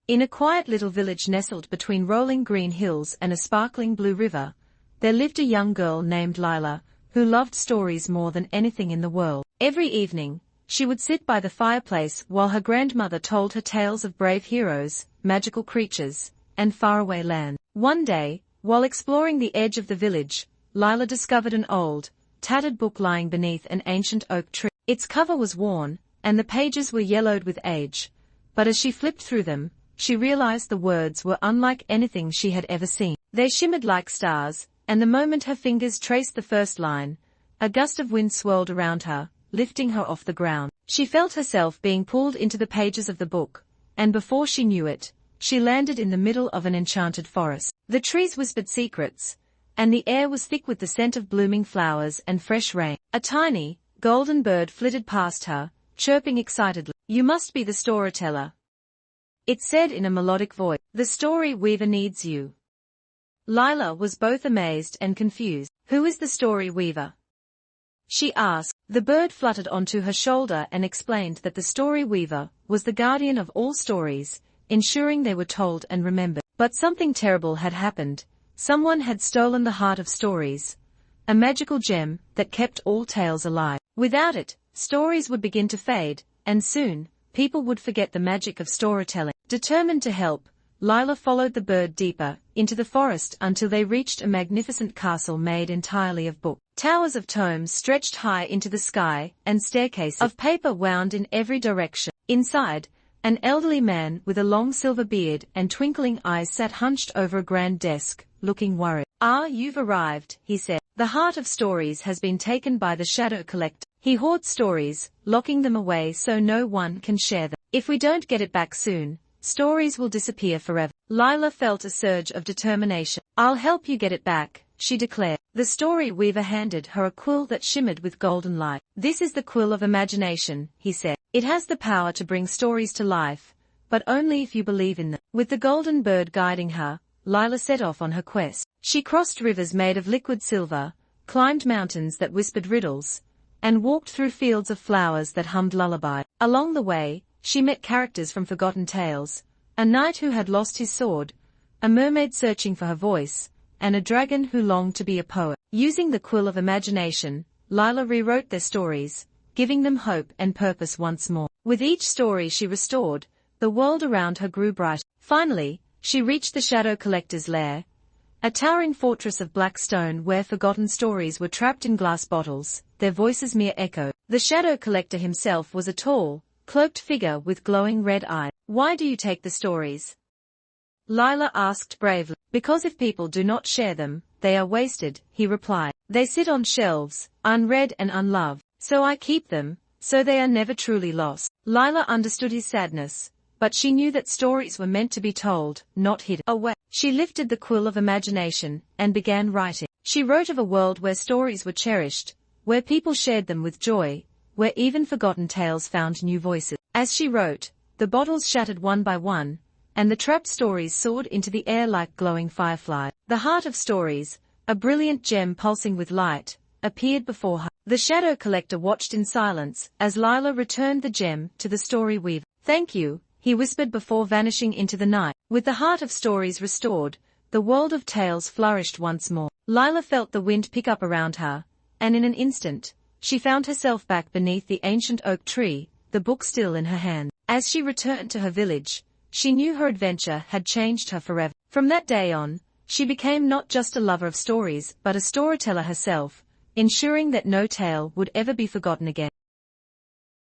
In a quiet little village nestled between rolling green hills and a sparkling blue river, there lived a young girl named Lila, who loved stories more than anything in the world. Every evening, she would sit by the fireplace while her grandmother told her tales of brave heroes, magical creatures, and faraway lands. One day, while exploring the edge of the village, Lila discovered an old, tattered book lying beneath an ancient oak tree. Its cover was worn, and the pages were yellowed with age, but as she flipped through them, she realized the words were unlike anything she had ever seen. They shimmered like stars, and the moment her fingers traced the first line, a gust of wind swirled around her, lifting her off the ground. She felt herself being pulled into the pages of the book, and before she knew it, she landed in the middle of an enchanted forest. The trees whispered secrets, and the air was thick with the scent of blooming flowers and fresh rain. A tiny, golden bird flitted past her, chirping excitedly. "You must be the storyteller," it said in a melodic voice. "The story weaver needs you." Lila was both amazed and confused. "Who is the story weaver?" she asked. The bird fluttered onto her shoulder and explained that the story weaver was the guardian of all stories, ensuring they were told and remembered. But something terrible had happened. Someone had stolen the heart of stories, a magical gem that kept all tales alive. Without it, stories would begin to fade, and soon, people would forget the magic of storytelling. Determined to help, Lila followed the bird deeper into the forest until they reached a magnificent castle made entirely of books. Towers of tomes stretched high into the sky, and staircases of paper wound in every direction. Inside, an elderly man with a long silver beard and twinkling eyes sat hunched over a grand desk, looking worried. "Ah, you've arrived," he said. "The heart of stories has been taken by the Shadow Collector. He hoards stories, locking them away so no one can share them. If we don't get it back soon, stories will disappear forever." Lila felt a surge of determination. "I'll help you get it back," she declared. The story weaver handed her a quill that shimmered with golden light. "This is the quill of imagination," he said. "It has the power to bring stories to life, but only if you believe in them." With the golden bird guiding her, Lila set off on her quest. She crossed rivers made of liquid silver, climbed mountains that whispered riddles, and walked through fields of flowers that hummed lullaby. Along the way, she met characters from forgotten tales, a knight who had lost his sword, a mermaid searching for her voice, and a dragon who longed to be a poet. Using the quill of imagination, Lila rewrote their stories, giving them hope and purpose once more. With each story she restored, the world around her grew brighter. Finally, she reached the Shadow Collector's lair, a towering fortress of black stone where forgotten stories were trapped in glass bottles, their voices mere echo. The Shadow Collector himself was a tall, cloaked figure with glowing red eyes. "Why do you take the stories?" Lila asked bravely. "Because if people do not share them, they are wasted," he replied. "They sit on shelves, unread and unloved. So I keep them, so they are never truly lost." Lila understood his sadness, but she knew that stories were meant to be told, not hidden away. She lifted the quill of imagination and began writing. She wrote of a world where stories were cherished, where people shared them with joy, where even forgotten tales found new voices. As she wrote, the bottles shattered one by one, and the trapped stories soared into the air like glowing fireflies. The heart of stories, a brilliant gem pulsing with light, appeared before her. The Shadow Collector watched in silence as Lila returned the gem to the story weaver. "Thank you," he whispered before vanishing into the night. With the heart of stories restored, the world of tales flourished once more. Lila felt the wind pick up around her, and in an instant, she found herself back beneath the ancient oak tree, the book still in her hand. As she returned to her village, she knew her adventure had changed her forever. From that day on, she became not just a lover of stories but a storyteller herself, ensuring that no tale would ever be forgotten again.